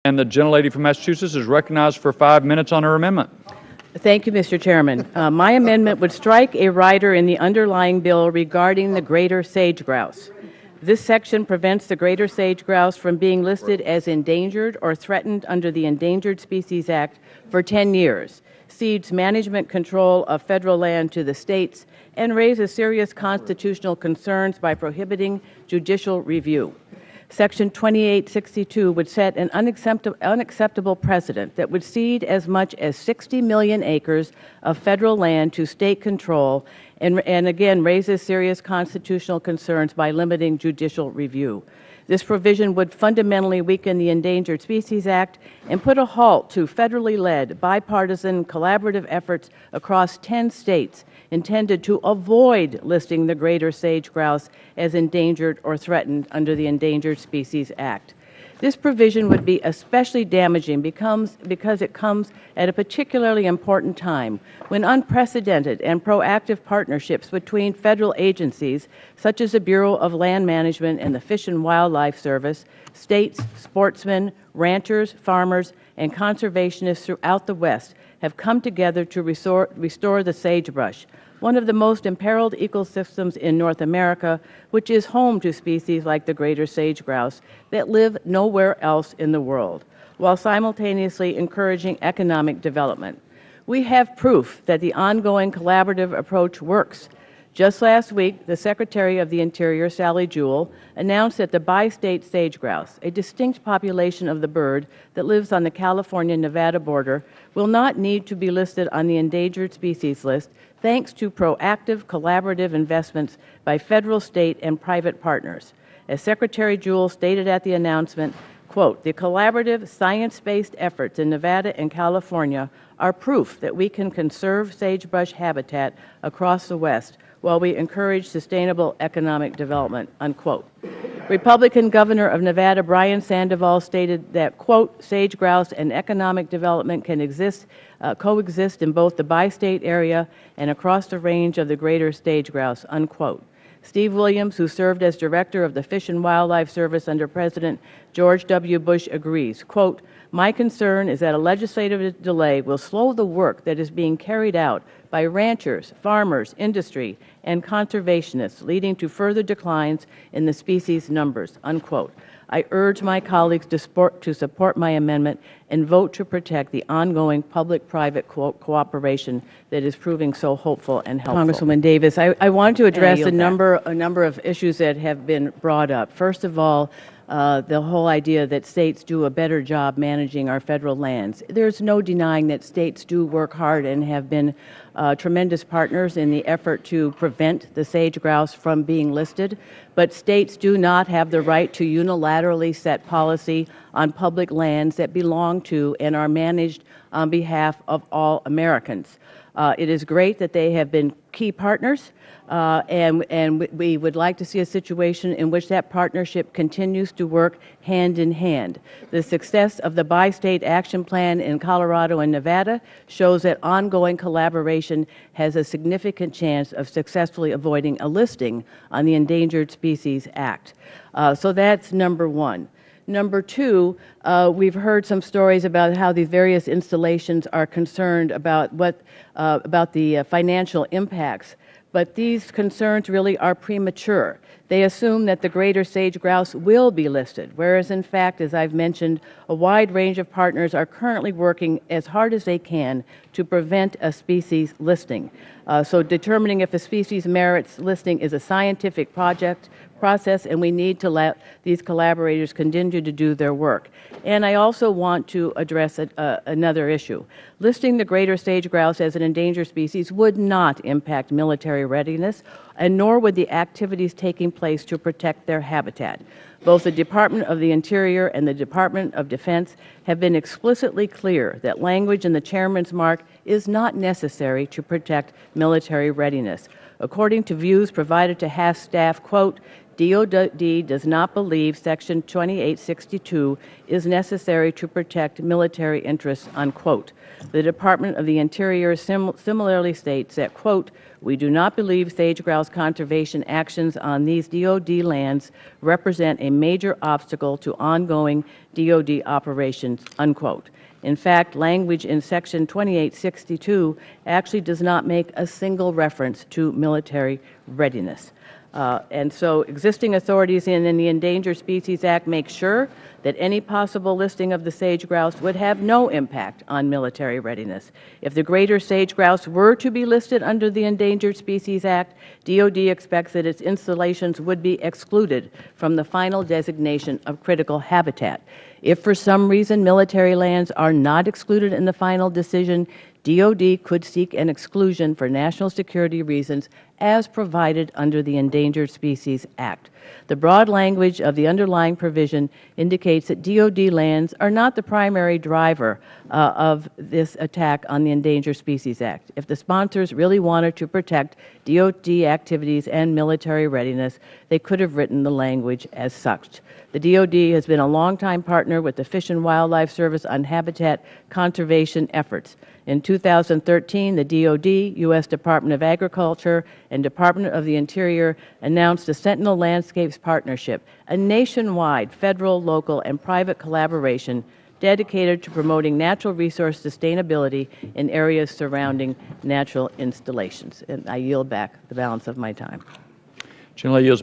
And the gentlelady from Massachusetts is recognized for 5 minutes on her amendment. Thank you, Mr. Chairman. My amendment would strike a rider in the underlying bill regarding the greater sage grouse. This section prevents the greater sage grouse from being listed as endangered or threatened under the Endangered Species Act for 10 years, cedes management control of federal land to the states, and raises serious constitutional concerns by prohibiting judicial review. Section 2862 would set an unacceptable precedent that would cede as much as 60 million acres of federal land to state control and again raises serious constitutional concerns by limiting judicial review. This provision would fundamentally weaken the Endangered Species Act and put a halt to federally led, bipartisan, collaborative efforts across 10 states intended to avoid listing the greater sage grouse as endangered or threatened under the Endangered Species Act. This provision would be especially damaging because it comes at a particularly important time when unprecedented and proactive partnerships between federal agencies such as the Bureau of Land Management and the Fish and Wildlife Service, states, sportsmen, ranchers, farmers, and conservationists throughout the West have come together to restore the sagebrush, one of the most imperiled ecosystems in North America, which is home to species like the greater sage grouse that live nowhere else in the world, while simultaneously encouraging economic development. We have proof that the ongoing collaborative approach works. Just last week, the Secretary of the Interior, Sally Jewell, announced that the bi-state sage grouse, a distinct population of the bird that lives on the California-Nevada border, will not need to be listed on the endangered species list thanks to proactive collaborative investments by federal, state, and private partners. As Secretary Jewell stated at the announcement, quote, "The collaborative, science-based efforts in Nevada and California are proof that we can conserve sagebrush habitat across the West while we encourage sustainable economic development," unquote. Republican Governor of Nevada, Brian Sandoval, stated that, quote, "Sage grouse and economic development can coexist in both the bi-state area and across the range of the greater sage grouse," unquote. Steve Williams, who served as director of the Fish and Wildlife Service under President George W. Bush, agrees, quote, "My concern is that a legislative delay will slow the work that is being carried out by ranchers, farmers, industry, and conservationists, leading to further declines in the species numbers," unquote. I urge my colleagues to support my amendment and vote to protect the ongoing public-private cooperation that is proving so hopeful and helpful. Congresswoman Davis, I want to address a number of issues that have been brought up. First of all, the whole idea that states do a better job managing our federal lands. There's no denying that states do work hard and have been tremendous partners in the effort to prevent the sage grouse from being listed, but states do not have the right to unilaterally set policy on public lands that belong to and are managed on behalf of all Americans. It is great that they have been key partners, and we would like to see a situation in which that partnership continues to work hand in hand. The success of the Bi-State Action Plan in Colorado and Nevada shows that ongoing collaboration has a significant chance of successfully avoiding a listing on the Endangered Species Act. So that's number one. Number two, we've heard some stories about how these various installations are concerned about the financial impacts, but these concerns really are premature. They assume that the greater sage grouse will be listed, whereas in fact, as I've mentioned, a wide range of partners are currently working as hard as they can to prevent a species listing. So determining if a species merits listing is a scientific process, and we need to let these collaborators continue to do their work. And I also want to address another issue. Listing the greater sage grouse as an endangered species would not impact military readiness, and nor would the activities taking place to protect their habitat. Both the Department of the Interior and the Department of Defense have been explicitly clear that language in the Chairman's Mark is not necessary to protect military readiness. According to views provided to HASS staff, quote, DoD does not believe Section 2862 is necessary to protect military interests, unquote. The Department of the Interior similarly states that, quote, we do not believe sage-grouse conservation actions on these DoD lands represent a major obstacle to ongoing DoD operations, unquote. In fact, language in Section 2862 actually does not make a single reference to military readiness. And so existing authorities in the Endangered Species Act make sure that any possible listing of the sage-grouse would have no impact on military readiness. If the greater sage-grouse were to be listed under the Endangered Species Act, DoD expects that its installations would be excluded from the final designation of critical habitat. If for some reason military lands are not excluded in the final decision, DoD could seek an exclusion for national security reasons as provided under the Endangered Species Act. The broad language of the underlying provision indicates that DoD lands are not the primary driver of this attack on the Endangered Species Act. If the sponsors really wanted to protect DoD activities and military readiness, they could have written the language as such. The DoD has been a longtime partner with the Fish and Wildlife Service on habitat conservation efforts. In 2013, the DoD, U.S. Department of Agriculture, and Department of the Interior announced the Sentinel Landscapes Partnership, a nationwide federal, local, and private collaboration dedicated to promoting natural resource sustainability in areas surrounding natural installations. And I yield back the balance of my time. Generally yields